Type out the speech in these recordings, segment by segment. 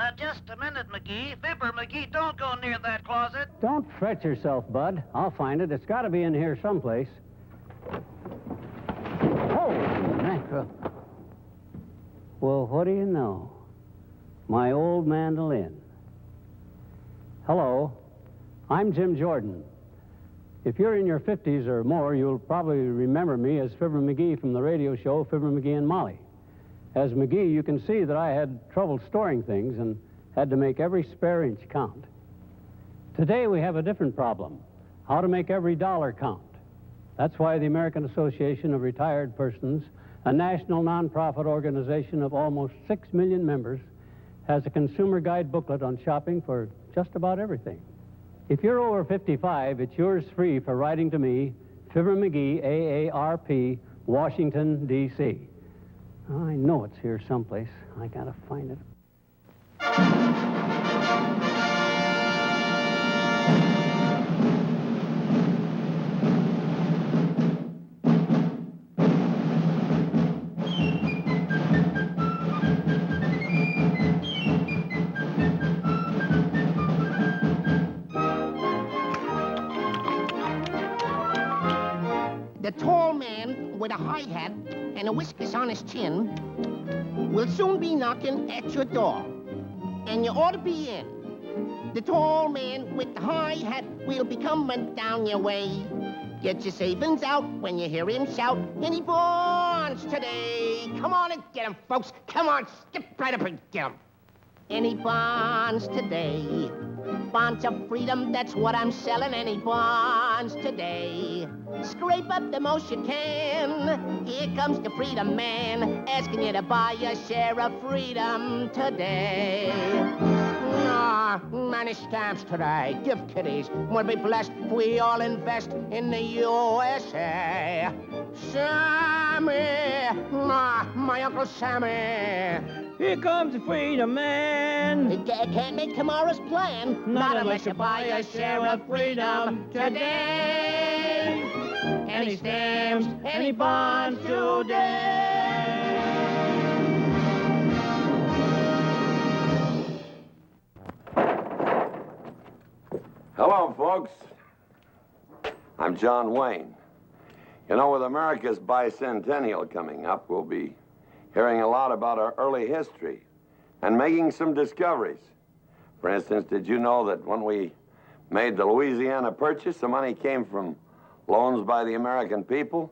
Now, just a minute, McGee. Fibber, McGee, don't go near that closet. Don't fret yourself, Bud. I'll find it. It's got to be in here someplace. Oh, mackerel. Well, what do you know? My old mandolin. Hello. I'm Jim Jordan. If you're in your 50s or more, you'll probably remember me as Fibber McGee from the radio show Fibber McGee and Molly. As McGee, you can see that I had trouble storing things and had to make every spare inch count. Today, we have a different problem, how to make every dollar count. That's why the American Association of Retired Persons, a national nonprofit organization of almost 6 million members, has a consumer guide booklet on shopping for just about everything. If you're over 55, it's yours free for writing to me, Fibber McGee, AARP, Washington, D.C. I know it's here someplace. I gotta find it. The tall man with a high hat and a whiskers on his chin will soon be knocking at your door, and you ought to be in. The tall man with the high hat will be coming down your way. Get your savings out when you hear him shout, any bonds today? Come on and get 'em, folks. Come on, skip right up and get 'em. Any bonds today? Bonds of freedom, that's what I'm selling. Any bonds today? Scrape up the most you can. Here comes the freedom man, asking you to buy a share of freedom today. Many stamps today. Gift kitties. We'll be blessed if we all invest in the USA. Sammy, my Uncle Sammy. Here comes the freedom man. Can't make tomorrow's plan. Not unless you buy a share of freedom today. Any stamps, any bonds today. Hello, folks. I'm John Wayne. You know, with America's bicentennial coming up, we'll be hearing a lot about our early history and making some discoveries. For instance, did you know that when we made the Louisiana Purchase, the money came from loans by the American people?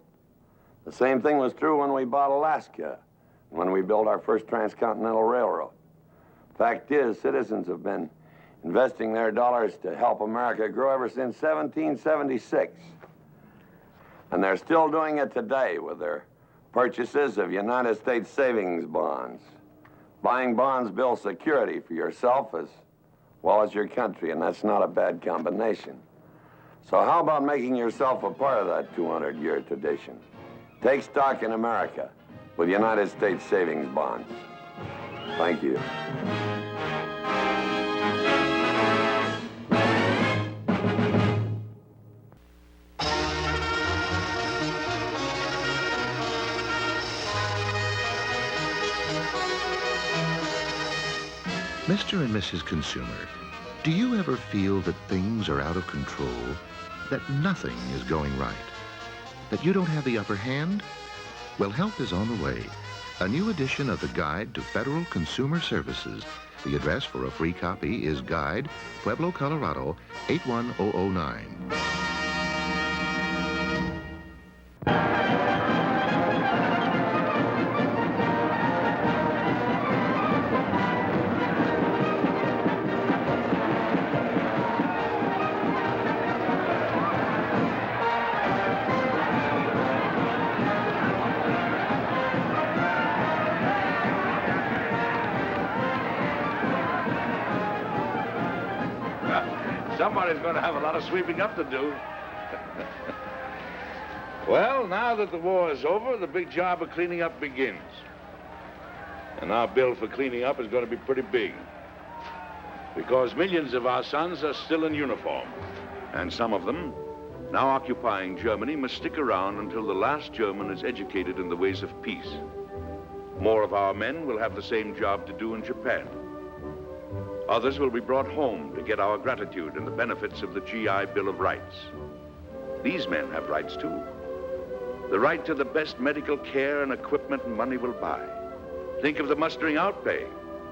The same thing was true when we bought Alaska, when we built our first transcontinental railroad. Fact is, citizens have been investing their dollars to help America grow ever since 1776. And they're still doing it today with their purchases of United States savings bonds. Buying bonds builds security for yourself as well as your country, and that's not a bad combination. So how about making yourself a part of that 200-year tradition? Take stock in America with United States savings bonds. Thank you. Mr. and Mrs. Consumer, do you ever feel that things are out of control? That nothing is going right? That you don't have the upper hand? Well, help is on the way. A new edition of the Guide to Federal Consumer Services. The address for a free copy is Guide, Pueblo, Colorado, 81009. Somebody's going to have a lot of sweeping up to do. Well, now that the war is over, the big job of cleaning up begins. And our bill for cleaning up is going to be pretty big. Because millions of our sons are still in uniform. And some of them, now occupying Germany, must stick around until the last German is educated in the ways of peace. More of our men will have the same job to do in Japan. Others will be brought home to get our gratitude and the benefits of the GI Bill of Rights. These men have rights too. The right to the best medical care and equipment money will buy. Think of the mustering outpay,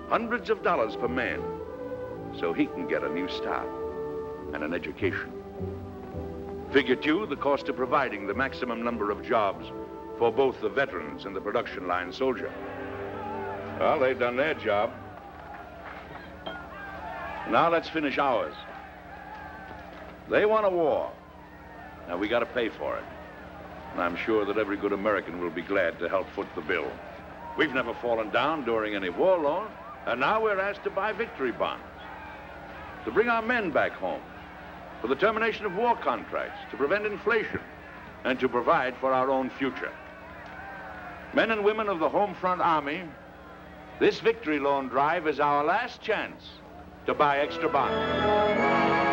hundreds of dollars per man, so he can get a new start and an education. Figure too, the cost of providing the maximum number of jobs for both the veterans and the production line soldier. Well, they've done their job. Now let's finish ours. They want a war. Now we got to pay for it. And I'm sure that every good American will be glad to help foot the bill. We've never fallen down during any war loan, and now we're asked to buy victory bonds, to bring our men back home, for the termination of war contracts, to prevent inflation, and to provide for our own future. Men and women of the Home Front Army, this victory loan drive is our last chance to buy extra bonds.